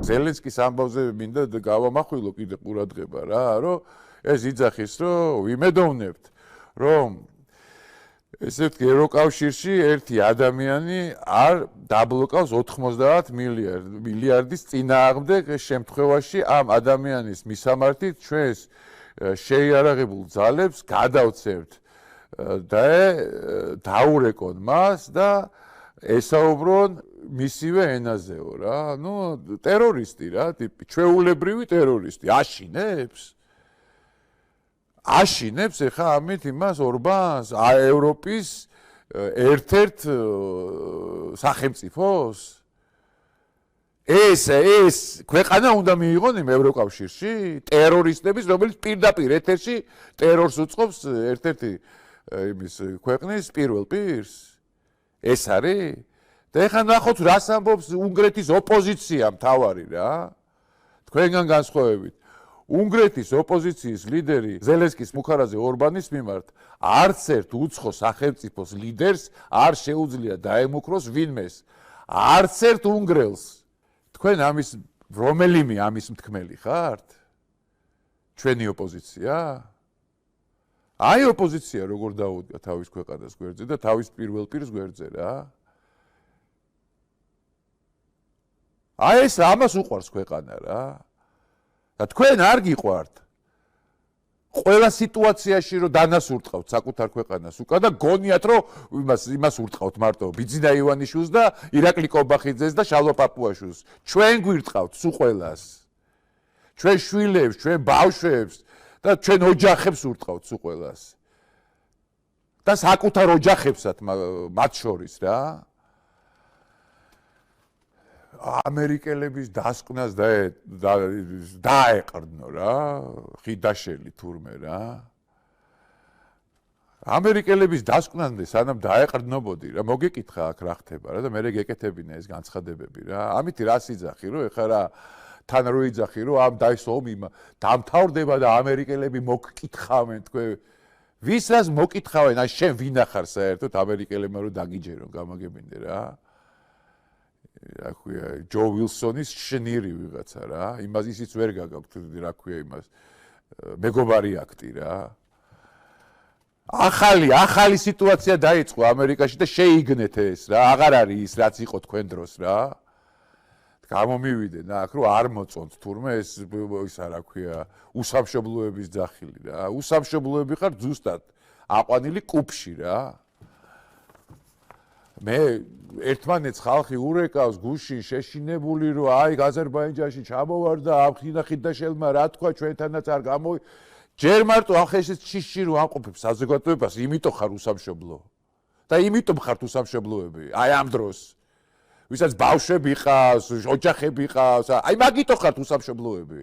ზელენსკის ამბავზე მინდა გავამახვილო კიდე ყურადღება რა, რომ ეს იძახის, რომ ვიმედოვნებთ, რომ ესე ვთქვი, ევროკავშირში ერთი ადამიანი არ დაბლოკავს 90 მილიარდის წინააღმდეგ შემთხვევაში ამ ადამიანის მისამართით ჩვენს შეიარაღებულ ძალებს გადავცემთ და დაურეკონ მას და ესაუბრონ მისივე ენაზეო რა. ნუ ტერორისტი რა, ტიპი, ჩვეულებრივი ტერორისტი, აშინებს ეხა ამით იმას ორბანს, ევროპის ერთ-ერთ სახელმწიფოს. ეს ქვეყანა უნდა მიიღონ იმ ევროკავშირში ტერორისტების, რომელიც პირდაპირ ეთერში ტერორს უწყობს ერთ-ერთი იმის ქვეყნის პირველ პირს. ეს არის? და ეხლა ნახოთ რას ამბობს უნგრეთის ოპოზიცია მთავარი რა. თქვენგან განსხვავებით. უნგრეთის ოპოზიციის ლიდერი ზელენსკის მუხარაძე ორბანის მიმართ არც ერთ უცხო სახელმწიფოს ლიდერს არ შეუძლია დაემუქროს ვინმეს. არც ერთ უნგრელს. თქვენ ამის რომელიმე ამის მთქმელი ხართ? ჩვენი ოპოზიცია? აი ოპოზიცია როგორ დაუდგა თავის ქვეყანას გვერდზე და თავის პირველ პირს გვერდზე რა. აი ეს ამას უყვარს ქვეყანა რა. და თქვენ არ გიყვართ. ყველა სიტუაციაში რომ დანასურტყავთ საკუთარ ქვეყანას უკან და გონიათ რომ იმას ურტყავთ მარტო ბიძინა ივანიშვილს და ირაკლი კობახიძეს და შალვა პაპუაშვილს. ჩვენ გვირტყავთ სულ ყველას. ჩვენ შვილებს, ჩვენ ბავშვებს და ჩვენ ოჯახებს ურტყავთ სულ ყველას. და საკუთარ ოჯახებსაც მათ შორის რა. ამერიკელების დასკვნას დაეყრდნო რა, ხიდაშელი თურმე რა. ამერიკელების დასკვნამდე სანამ დაეყრდნობოდი რა, მოგეკითხა აქ რა ხდება რა და მე გეკეთებინა ეს განცხადებები რა. ამით რას იძახი რომ ეხლა რა თან რო იძახი რომ ამ დაისომი დამთავრდება და ამერიკელები მოგკითხავენ თქვენ ვის რას მოგკითხავენ, აი შენ ვინ ახარ საერთოდ ამერიკელებმა რომ დაგიჯერონ გამაგებინდე რა. რა ქვია ჯო ვილსონის შნირი ვიღაცა რა. იმას ისიც ვერ გაგაქვთ რა ქვია იმას მეგობარი აქტი რა. ახალი სიტუაცია დაიწყო ამერიკაში და შეიგნეთ ეს რა. აღარ არის ის რაც იყო თქვენ დროს რა. გამომივიდენ აქ რომ არ მოწონთ თურმე ეს რა ქვია უსამშობლოების ძახილი რა. უსამშობლოები ხარ ზუსტად აყვანილი კუბში რა. მე ერთმანეთს ხალხი ურეკავს გუშინ შეშინებული რომ აი აზერბაიჯანში ჩამოვარდა ამ ხიდაშელმა რა თქვა ჩვენთანაც არ გამოი ჯერ მარტო ახეშის ჩიში რომ ამყოფებს საზოგადოებას იმიტომ ხარ უსამშობლო და იმიტომ ხართ უსამშობლოები აი ამ დროს ვისაც ბავშვები ყავს ოჯახები ყავს აი მაგიტო ხართ უსამშობლოები